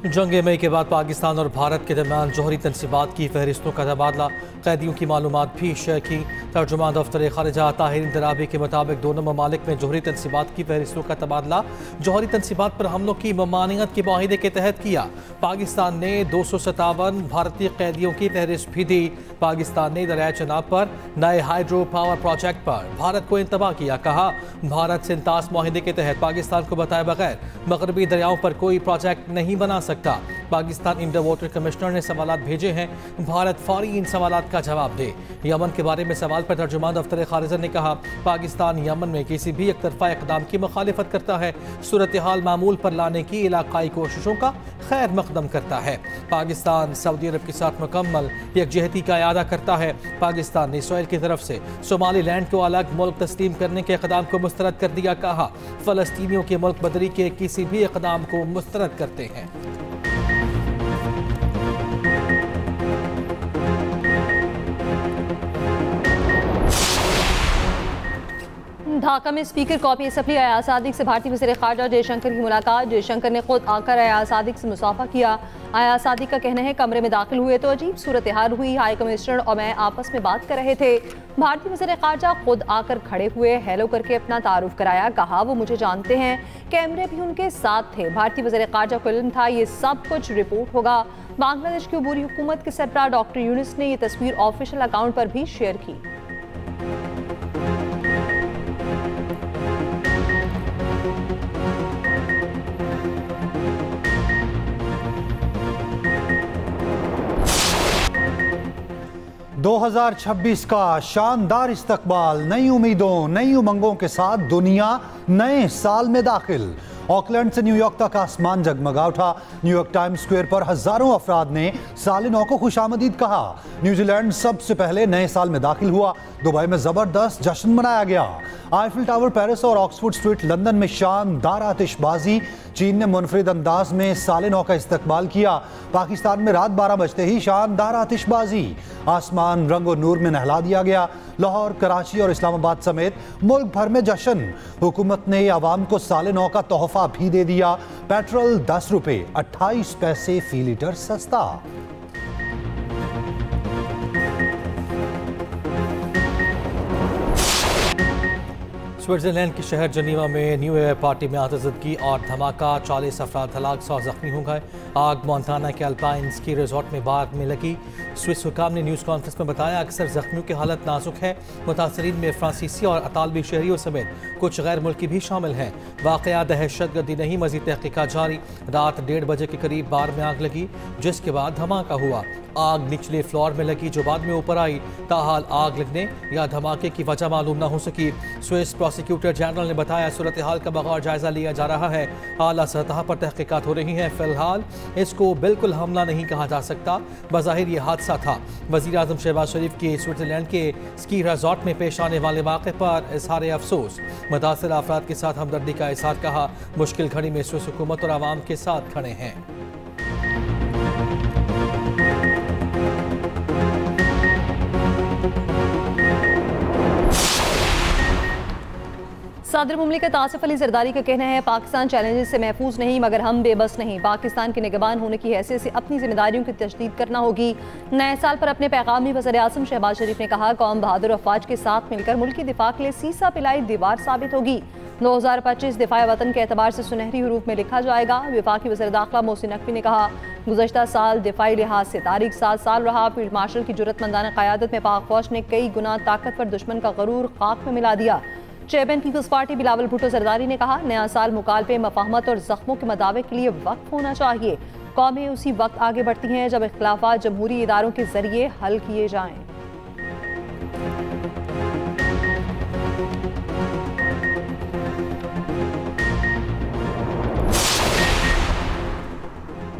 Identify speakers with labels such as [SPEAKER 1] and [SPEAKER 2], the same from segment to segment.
[SPEAKER 1] जंग मई के बाद पाकिस्तान और भारत के दरमियान जौहरी तनसीबात की फहरिस्तों का तबादला, कैदियों की मालूमात भी शेयर की। तर्जुमान दफ्तर खारिजा ताहिर इंदराबी के मुताबिक दोनों ममालिक में जौहरी तनसीबात की फहरिस्तों का तबादला जौहरी तनसीबात पर हमलों की ममानियत के माहिदे के तहत किया। पाकिस्तान ने 257 भारतीय कैदियों की फहरिस्त भी दी। पाकिस्तान ने दरिया चनाब पर नए हाइड्रो पावर प्रोजेक्ट पर भारत को इंतबाह किया। कहा, भारत से इंतास माहिदे के तहत पाकिस्तान को बताए बगैर मगरबी दरियाओं पर कोई प्रोजेक्ट नहीं बना सकता। पाकिस्तान इंडर वाटर कमिश्नर ने सवालात भेजे हैं, भारत फौरी इन सवालात का जवाब दे। यमन के बारे में सवाल पर तर्जुमान दफ्तर खारिजा ने कहा, पाकिस्तान यमन में किसी भी एकतरफा इक़दाम की मुखालिफत करता है, सूरत हाल मामूल पर लाने की इलाकाई कोशिशों का खैर मकदम करता है। पाकिस्तान सऊदी अरब के साथ मुकम्मल यकजहती का इरादा करता है। पाकिस्तान ने इसराइल की तरफ से सोमालीलैंड को अलग मुल्क तस्लीम करने के इक़दाम को मुस्तरद कर दिया। कहा, फ़लस्तीनियों के मुल्क बदरी के किसी भी इक़दाम को मुस्तरद करते हैं।
[SPEAKER 2] ढाका में speaker copy assembly Ayaz Sadiq से भारतीय वज़ीर ख़ारिजा जयशंकर की मुलाकात। जयशंकर ने खुद आकर अयाज सादिक से मुसाफा किया। अयाज सादिक का कहना है, कमरे में दाखिल हुए तो अजीब सूरत हाल हुई। हाई कमिश्नर और मैं आपस में बात कर रहे थे। भारतीय वज़ीर ख़ारिजा खुद आकर खड़े हुए, हेलो करके अपना तारुफ कराया। कहा, वो मुझे जानते हैं, कैमरे भी उनके साथ थे। भारतीय वज़ीर ख़ारिजा को इल्म था ये सब कुछ रिपोर्ट होगा। बांग्लादेश की अबूरी हुकूमत के सरबराह डॉक्टर यूनुस ने यह तस्वीर ऑफिशियल अकाउंट पर भी शेयर की।
[SPEAKER 3] 2026 का शानदार इस्तकबाल, नई उम्मीदों नई उमंगों के साथ दुनिया नए साल में दाखिल। ऑकलैंड से न्यूयॉर्क तक आसमान जगमगा उठा। न्यूयॉर्क टाइम्स स्क्वायर पर हजारों अफराद ने साल नौ को खुशामदीद कहा। न्यूजीलैंड सबसे पहले नए साल में दाखिल हुआ। दुबई में जबरदस्त जश्न मनाया गया। आईफिल टावर पेरिस और ऑक्सफोर्ड स्ट्रीट लंदन में शानदार आतिशबाजी। चीन ने मुनफरिद अंदाज में साल नौ का इस्तकबाल किया। पाकिस्तान में रात 12 बजते ही शानदार आतिशबाजी। आसमान रंगो नूर में नहला दिया गया। लाहौर, कराची और इस्लामाबाद समेत मुल्क भर में जश्न। हुकूमत ने आवाम को साल नौ का तोहफा भी दे दिया। पेट्रोल 10 रुपए 28 पैसे फी लीटर सस्ता।
[SPEAKER 1] स्विट्जरलैंड के शहर जनीवा में न्यू ईयर पार्टी में आतज़दगी और धमाका, 40 अफराद हलाक, 100 जख्मी हो गए। आग मोंटाना के अल्पाइन स्की रिजॉर्ट में बाद में लगी। स्विस हुकाम ने न्यूज़ कॉन्फ्रेंस में बताया, अक्सर जख्मियों की हालत नाजुक है। मुतासरीन में फ्रांसीसी और अतालवी शहरियों समेत कुछ गैर मुल्की भी शामिल हैं। वाक़या दहशतगर्दी नहीं, मज़ीद तहक़ीक़ात जारी। रात 1:30 बजे के करीब बार में आग लगी, जिसके बाद धमाका हुआ। आग निचले फ्लोर में लगी, जो बाद में ऊपर आई। ताहाल आग लगने या धमाके की वजह मालूम न हो सकी। स्विस प्रोसिक्यूटर जनरल ने बताया, सूरत हाल का बगौर जायजा लिया जा रहा है। आला सतह पर तहकीकात हो रही हैं। फिलहाल इसको बिल्कुल हमला नहीं कहा जा सकता। बज़ाहिर ये हादसा था। वज़ीर आज़म शहबाज शरीफ की स्विट्जरलैंड के स्की रिजॉर्ट में पेश आने वाले वाक़े पर इज़हार अफसोस। मुतासिर अफराद के साथ हमदर्दी का इज़हार। कहा, मुश्किल घड़ी में स्विस हुकूमत और आवाम के साथ खड़े हैं।
[SPEAKER 2] सदर मुमलिकत आसिफ अली जरदारी का कहना है, पाकिस्तान चैलेंजेस से महफूज नहीं, मगर हम बेबस नहीं। पाकिस्तान के निगरान होने की हैसियत से अपनी जिम्मेदारियों की तशदीद करना होगी। नए साल पर अपने पैगाम में वज़ीर आज़म शहबाज शरीफ ने कहा, कौम बहादुर अफवाज के साथ मिलकर मुल्की दिफा के लिए सीसा पिलाई दीवार साबित होगी। 2025 दिफा वतन के एतबार से सुनहरी हरूफ में लिखा जाएगा। वफाकी वज़ीर दाखिला मोहसिन नकवी ने कहा, गुज़श्ता साल दिफाई लिहाज से तारीख 7 साल रहा। फील्ड मार्शल की जुर्रतमंदाना क़यादत में पाक फौज ने कई गुना ताकतवर दुश्मन का गरूर खाक में मिला दिया। Chairman Peoples Party Bilawal Bhutto Zardari ने कहा, नया साल मुकालबे, मफाहमत और जख्मों के मदावे के लिए वक्त होना चाहिए। कौमें उसी वक्त आगे बढ़ती हैं जब इख्तिलाफात जमहूरी इदारों के जरिए हल किए जाएं।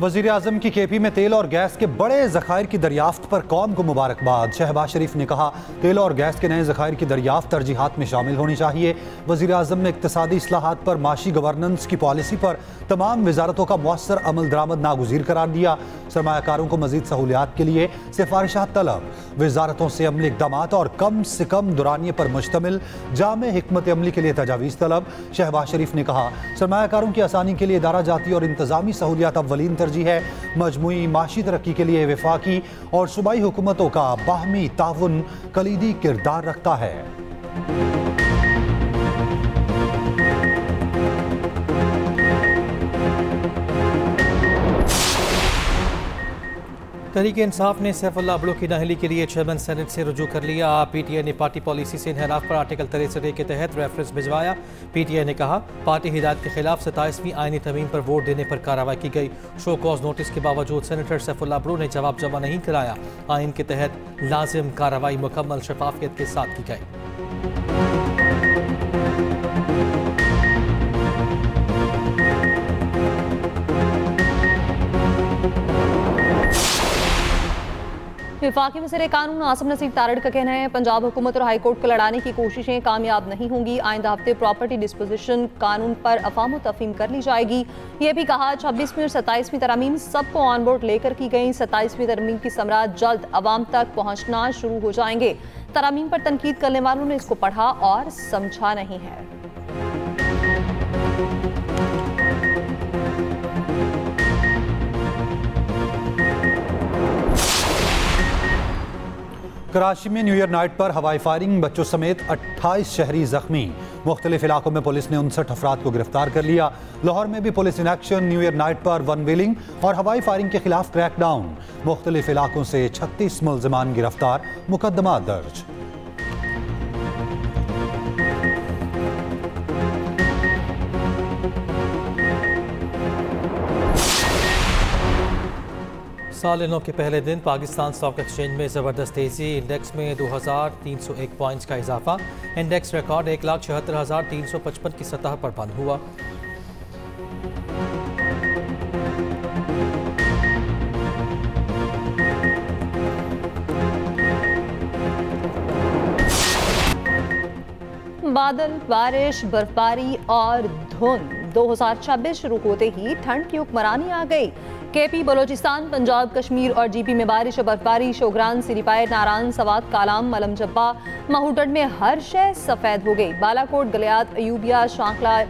[SPEAKER 3] वज़ीर आज़म की केपी में तेल और गैस के बड़े ज़खायर की दरियाफ्त पर कौम को मुबारकबाद। शहबाज शरीफ ने कहा, तेल और गैस के नए ज़खायर की दरियाफ्त तरजीहात में शामिल होनी चाहिए। वज़ीर आज़म ने इक़्तिसादी इस्लाहात पर माशी गवर्नेंस की पॉलिसी पर तमाम वजारतों का मौसर अमल दरामद नागुज़ीर करार दिया। सरमायाकारों को मज़ीद सहूलियात के लिए सिफारिशात तलब। वजारतों से अमली इक़दामात और कम से कम दुरानिए पर मुश्तमिल जामे हिकमत अमली के लिए तजावीज़ तलब। शहबाज शरीफ ने कहा, सरमायाकारों की आसानी के लिए इदारा जाती और इंतज़ामी सहूलियात अव्वलीन तरजीह है। मजमूई माशी तरक्की के लिए वफाकी और सूबाई हुकूमतों का बाहमी ताउन कलीदी किरदार रखता है।
[SPEAKER 1] तहरीक-ए-इंसाफ ने सैफुल्लाह अब्दुल्ला की नाअहली के लिए चेयरमैन सेनेट से रुजू कर लिया। PTI ने पार्टी पॉलिसी से इनहराफ पर आर्टिकल 63 के तहत रेफरेंस भिजवाया। PTI ने कहा पार्टी हिदायत के खिलाफ 27वीं आईनी तरमीम पर वोट देने पर कार्रवाई की गई। शो कॉज नोटिस के बावजूद सेनेटर सैफुल्लाह अब्दुल्ला ने जवाब जमा नहीं कराया। आइन के तहत लाजिम कार्रवाई मुकम्मल शफाफियत के साथ की गई।
[SPEAKER 2] वफाकी वज़ीर कानून आसिम नसीर तारड़ का कहना है पंजाब हुकूमत और हाई कोर्ट को लड़ाने की कोशिशें कामयाब नहीं होंगी। आइंदा हफ्ते प्रॉपर्टी डिस्पोजिशन कानून पर अफाम तफहीम कर ली जाएगी। ये भी कहा 26वीं और 27वीं तरमीम सबको ऑन बोर्ड लेकर की गई। 27वीं तरमीम की समरात जल्द अवाम तक पहुँचना शुरू हो जाएंगे। तरमीम पर तनकीद करने वालों ने इसको पढ़ा और समझा नहीं है।
[SPEAKER 3] कराची में न्यू ईयर नाइट पर हवाई फायरिंग, बच्चों समेत 28 शहरी जख्मी। मुख्तलिफ इलाकों में पुलिस ने 59 अफराद को गिरफ्तार कर लिया। लाहौर में भी police in action, new year night पर वन व्हीलिंग और हवाई फायरिंग के खिलाफ क्रैकडाउन। मुख्तलिफ इलाकों से 36 मुल्जिमान गिरफ्तार, मुकदमा दर्ज।
[SPEAKER 1] साल नौ के पहले दिन पाकिस्तान स्टॉक एक्सचेंज में ज़बरदस्त तेज़ी। इंडेक्स में 2301 पॉइंट्स का इजाफा। इंडेक्स रिकॉर्ड 1,76,355 की सतह पर बंद हुआ।
[SPEAKER 2] बादल, बारिश, बर्फबारी और धुंध। 2026 शुरू होते ही ठंड की हुक्मरानी आ गई। KP, बलोचिस्तान, पंजाब, कश्मीर और GP में बारिश और बर्फबारी। शोग्रान, सिरीपायर, नारान, सवात, कालाम, मलम जब्बा, महूडड में हर शय सफेद हो गई। बालाकोट, गलियात, अयूबिया, शांकला,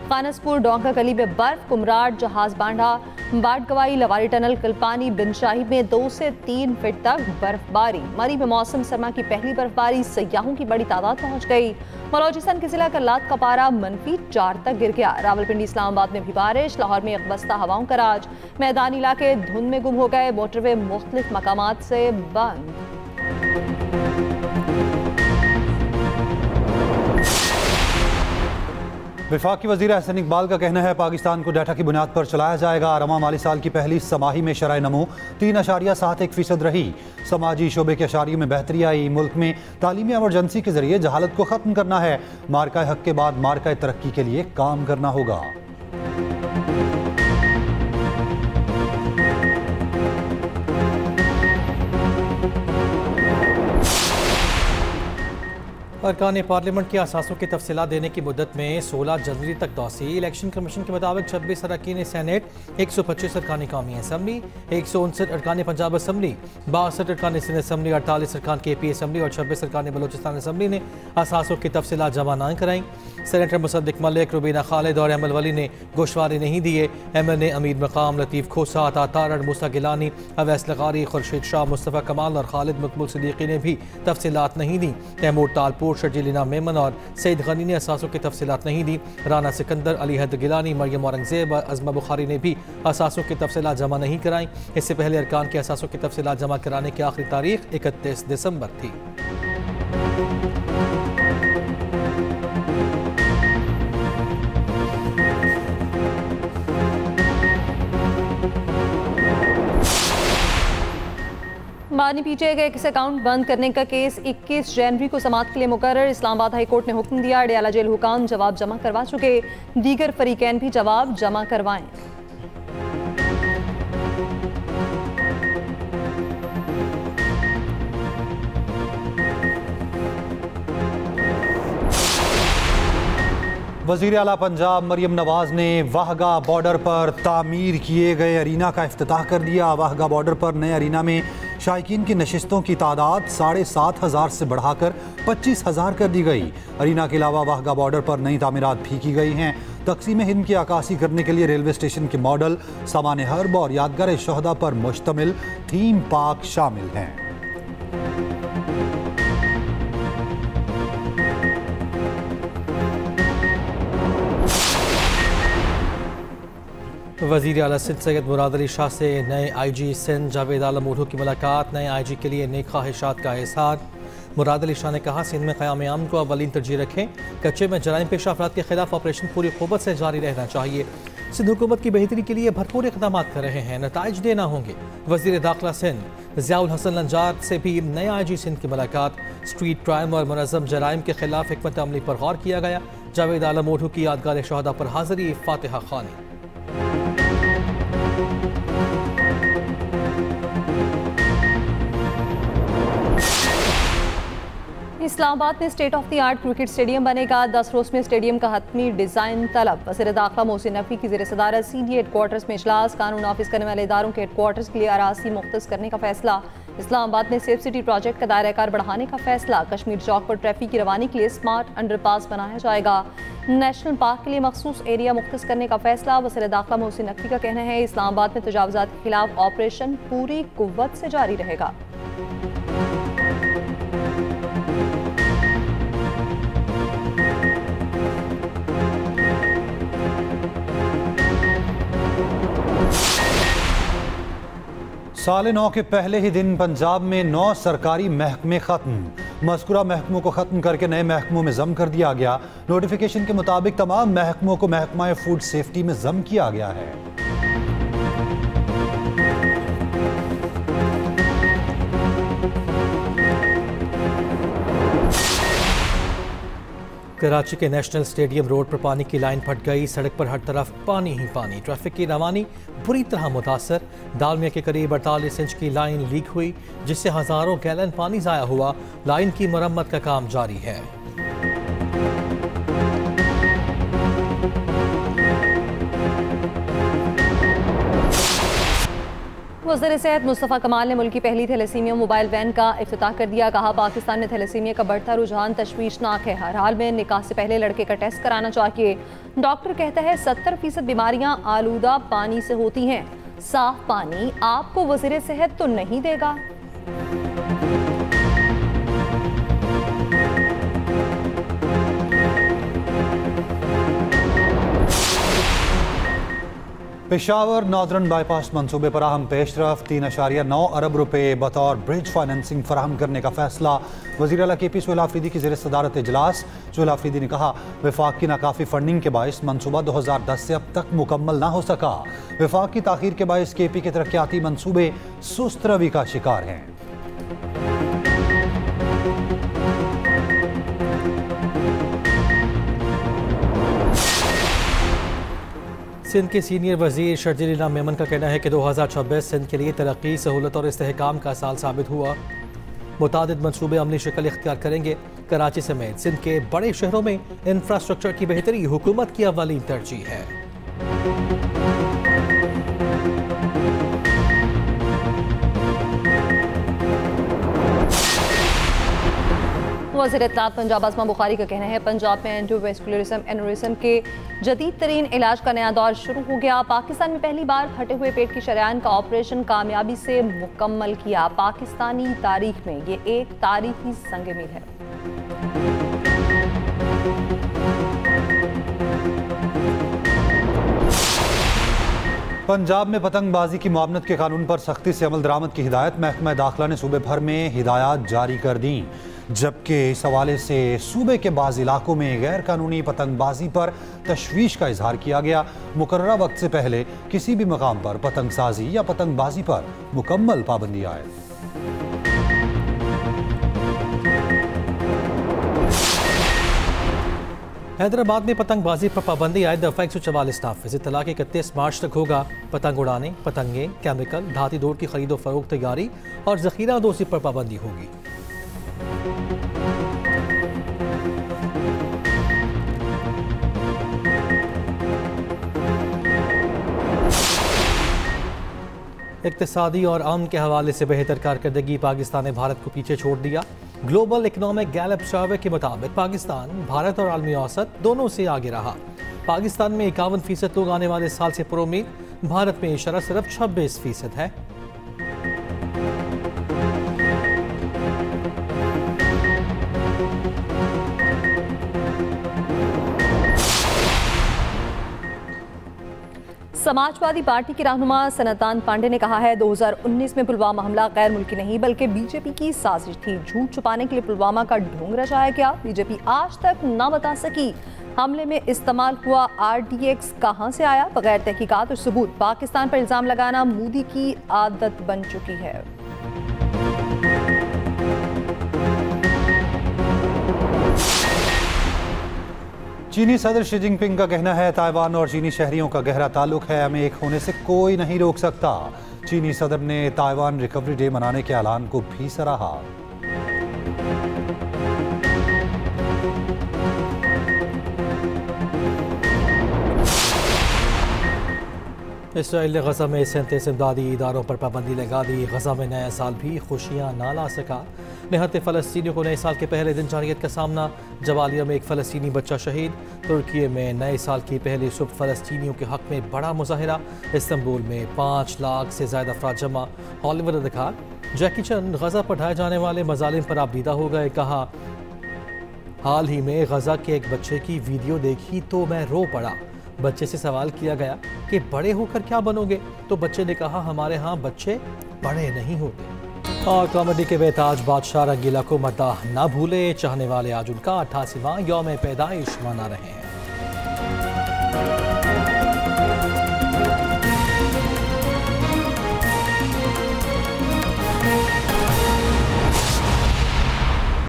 [SPEAKER 2] खानसपुर, डोंका गली में बर्फ, कुमराट, जहाज बांडा, बाटगवाई, लवारी टनल, कल्पानी, बिनशाही में 2 से 3 फीट तक बर्फबारी। मरी में मौसम सरमा की पहली बर्फबारी, सयाहों की बड़ी तादाद पहुंच गई। बलोचिस्तान के जिला करलात का पारा -4 तक गिर गया। रावलपिंडी, इस्लामाबाद में भी बारिश। लाहौर में अकबस्ता हवाओं का राज। मैदानी इलाके धुंध में गुम हो गए। मोटरवे मुख्तलिफ मकामात से बंद।
[SPEAKER 3] वफाकी वज़ीर अहसन इकबाल का कहना है पाकिस्तान को डाटा की बुनियाद पर चलाया जाएगा। रवा माली साल की पहली समाही में शरह नमो 3.71% रही। समाजी शोबे के अशारियों में बेहतरी आई। मुल्क में तालीमी एमरजेंसी के जरिए जहालत को ख़त्म करना है। मार्का हक के बाद मार्का तरक्की के लिए काम करना होगा।
[SPEAKER 1] अरकान पार्लियामेंट के असासों की तफसीलात देने की मुद्दत में 16 जनवरी तक तौसी। इलेक्शन कमीशन के मुताबिक 26 अरकान सेनेट, 125 अरकान कौमी असम्बली, 159 अरकान पंजाब असम्बली, 62 अरकान सिंध असम्बली, 48 अरकान KP असम्बली और 26 अरकान बलोचिस्तान असम्बली ने असासों की तफसीलात जमा न कराई। सेनेटर मुसद्दिक मलिक, रुबीना खालिद और अहमद वली ने गोशवारे नहीं दिए। MNA अमीर मकाम, लतीफ़ खोसा, अता तारड़, मूसा गिलानी, अवैस लगारी, खुर्शीद शाह, मुस्तफ़ा कमाल और खालिद मकबूल सिद्दीकी ने भी तफसीलात नहीं दी। तैमूर तालपुर, शर्जीलिना मेमन और सईद गनी ने असासों की तफसीलात नहीं दी। राना सिकंदर, अली हैदर गिलानी, मरियम औरंगजेब, अज़मा बुखारी ने भी असासों की तफसीलात जमा नहीं कराई। इससे पहले अरकान के असासों की तफसीलात जमा कराने की आखिरी तारीख 31 दिसंबर थी।
[SPEAKER 2] बानी PTI का एक अकाउंट बंद करने का केस 21 जनवरी को समाअत के लिए मुकर्रर। इस्लामाबाद हाई कोर्ट ने हुक्म दिया। अडयाला जेल हुकाम जवाब जमा करवा चुके। दीगर फरीकैन भी जवाब जमा करवाएं।
[SPEAKER 3] वज़ीर आला पंजाब मरियम नवाज ने वाहगा बॉर्डर पर तामीर किए गए अरीना का इफ्तिताह कर दिया। वाहगा बॉर्डर पर नए अरीना में शायकीन की नशिस्तों की तादाद 7,500 से बढ़ाकर 25,000 कर दी गई। अरीना के अलावा वाहगा बॉर्डर पर नई तामीरात भी की गई हैं। तकसीम हिंद की अक्कासी करने के लिए रेलवे स्टेशन के मॉडल, सामान हर्ब और यादगार शहदा पर मुश्तमिल थीम पार्क शामिल हैं।
[SPEAKER 1] वज़ीर आला सिंध सैयद मुराद अली शाह से नए IG सिंध जावेद आलम ओढ़ू की मुलाकात, नए IG के लिए नेक ख्वाहिशात का इज़हार। मुराद अली शाह ने कहा, सिंध में क़याम अमन को अव्वलीन तरजीह रखें। कच्चे में जराइम पेशा अफराद के खिलाफ ऑपरेशन पूरी क़ुव्वत से जारी रहना चाहिए। सिंध हुकूमत की बेहतरी के लिए भरपूर इक़दाम कर रहे हैं, नताइज देना होंगे। वज़ीर दाखिला सिंध ज़ियाउल हसन लंजार से भी नए IG सिंध की मुलाकात। स्ट्रीट क्राइम और मुनज़्ज़म जराइम के खिलाफ हिकमत अमली पर गौर किया गया। जावेद आलम ओढ़ू की यादगार शहदा पर हाज़िरी, फातिहा ख़्वानी।
[SPEAKER 2] इस्लामाबाद में state of the art cricket stadium बनेगा। 10 रोज़ में स्टेडियम का हतमी डिज़ाइन तलब। वज़ीर दाखिला मोहसिन नकवी की ज़ेर सदारत CD हेडक्वार्टर्स में इजलास। कानून नाफिज करने वाले इदारों के हेडक्वार्टर्स के लिए अराज़ी मुख्तस करने का फैसला। इस्लामाबाद में सेफ सिटी प्रोजेक्ट का दायरा कार बढ़ाने का फैसला। कश्मीर चौक पर ट्रैफिक की रवानी के लिए स्मार्ट अंडरपास बनाया जाएगा। नेशनल पार्क के लिए मखसूस एरिया मुख्तस करने का फैसला। वज़ीर दाखिला मोहसिन नकवी का कहना है, इस्लामाबाद में तजावुज़ात के खिलाफ ऑपरेशन पूरी कुव्वत से जारी रहेगा।
[SPEAKER 3] साल नौ के पहले ही दिन पंजाब में 9 सरकारी महकमे खत्म। मज़कूरा महकमों को खत्म करके नए महकमों में जम कर दिया गया। नोटिफिकेशन के मुताबिक तमाम महकमों को महकमा फूड सेफ्टी में जम किया गया है।
[SPEAKER 1] कराची के नेशनल स्टेडियम रोड पर पानी की लाइन फट गई। सड़क पर हर तरफ पानी ही पानी। ट्रैफिक की रवानी बुरी तरह मुतासर। दालमिया के करीब 48 इंच की लाइन लीक हुई, जिससे हज़ारों गैलन पानी ज़ाया हुआ। लाइन की मरम्मत का काम जारी है।
[SPEAKER 2] वज़ीर सेहत मुस्तफ़ा कमाल ने मुल्क की पहली थैलेसीमिया मोबाइल वैन का इफ्तिताह कर दिया। कहा, पाकिस्तान में थैलेसीमिया का बढ़ता रुझान तशवीशनाक है। हर हाल में निकाह से पहले लड़के का टेस्ट कराना चाहिए। डॉक्टर कहता है 70% बीमारियां आलूदा पानी से होती हैं। साफ पानी आपको वज़ीर सेहत तो नहीं देगा।
[SPEAKER 3] पेशावर नॉर्दर्न बाईपास मंसूबे पर अहम पेशरफ। 3.9 अरब रुपए बतौर ब्रिज फाइनेंसिंग फराहम करने का फैसला। वज़ीर आला KP सुहेल आफरीदी की ज़ेर सदारत इजलास। सुहेल आफरीदी ने कहा, वफाक की नाकाफी फंडिंग के बायस मंसूबा 2010 से अब तक मुकम्मल ना हो सका। वफाक की ताख़ीर के बायस KP के तरक्याती मंसूबे सुस्त रवी का शिकार हैं।
[SPEAKER 1] सिंध के सीनियर वजीर शर्जील इनाम मेमन का कहना है कि 2026 सिंध के लिए तरक्की, सहूलत और इस्तेहकाम का साल साबित हुआ। मुतादिद मनसूबे अमली शक्ल इख्तियार करेंगे। कराची समेत सिंध के बड़े शहरों में इंफ्रास्ट्रक्चर की बेहतरी हुकूमत की अव्वलीन तरजीह है।
[SPEAKER 2] वज़ीर इत्तलात पंजाब आज़मा बुखारी का कहना है, पंजाब में एंडोवेस्कुलरिज्म एनोरिज्म के जदीद तरीन इलाज का नया दौर शुरू हो गया। पाकिस्तान में पहली बार फटे हुए पेट की शरेआन का ऑपरेशन कामयाबी से मुकम्मल किया। पाकिस्तानी तारीख में ये एक तारीखी संग मील है।
[SPEAKER 3] पंजाब में पतंगबाजी की मुआवनत के कानून पर सख्ती से अमल दरामद की हिदायत। महकमा दाखिला ने सूबे भर में हिदायत जारी कर दी, जबकि इस हवाले से सूबे के बाज़ इलाकों में गैर कानूनी पतंगबाजी पर तशवीश का इजहार किया गया। मुकर्ररा वक्त से पहले किसी भी मकाम पर पतंगसाजी या पतंगबाजी पर मुकम्मल पाबंदी आए।
[SPEAKER 1] हैदराबाद में पतंगबाजी पर पाबंदी आए दफ़ा 144 नाफिज। इत्तला के 31 मार्च तक होगा। पतंग उड़ाने, पतंगे, केमिकल, धाती डोर की खरीदो फरोख्त, तैयारी और जखीरा दोसी पर पाबंदी होगी। इक्तिसादी और अमन के हवाले से बेहतर कारकर्दगी, पाकिस्तान ने भारत को पीछे छोड़ दिया। ग्लोबल इकनॉमिक गैलप सर्वे के मुताबिक पाकिस्तान भारत और आलमी औसत दोनों से आगे रहा। पाकिस्तान में 51% लोग आने वाले साल से पुरुम्मीद, भारत में शरह सिर्फ 26% है।
[SPEAKER 2] समाजवादी पार्टी के रहनुमा सनातन पांडे ने कहा है 2019 में पुलवामा हमला गैर मुल्की नहीं बल्कि बीजेपी की साजिश थी। झूठ छुपाने के लिए पुलवामा का ढोंग रचाया गया। बीजेपी आज तक न बता सकी हमले में इस्तेमाल हुआ RDX कहां से आया। बगैर तहकीकात और सबूत पाकिस्तान पर इल्जाम लगाना मोदी की आदत बन चुकी है।
[SPEAKER 3] चीनी सदर शी जिनपिंग का कहना है ताइवान और चीनी शहरियों का गहरा ताल्लुक है, हमें एक होने से कोई नहीं रोक सकता। चीनी सदर ने ताइवान रिकवरी डे मनाने के ऐलान को भी सराहा।
[SPEAKER 1] इसराइल ने गजा में 37 इमदादी इदारों पर पाबंदी लगा दी। गजा में नया साल भी खुशियाँ ना ला सका। निहत्ते फ़लस्तीनियों को नए साल के पहले दिन जानियत का सामना। जवालिया में एक फ़लस्तीनी बच्चा शहीद। तुर्की में नए साल की पहली सुबह फ़लस्तीनियों के हक़ में बड़ा मुजाहिरा। इस्तांबुल में 5 लाख से ज़्यादा अफराद जमा। हॉलीवुड अदाकार जैकी चैन गजा पर ढाए जाने वाले मज़ालिम पर आबदीदा हो गए। कहा, हाल ही में गजा के एक बच्चे की वीडियो देखी तो मैं रो पड़ा। बच्चे से सवाल किया गया कि बड़े होकर क्या बनोगे, तो बच्चे ने कहा, हमारे यहाँ बच्चे बड़े नहीं होते। और कॉमेडी के बेताज बादशाह रंगीला को मद्दाह न भूले। चाहने वाले आज उनका 88वां यौम पैदाइश मना रहे हैं।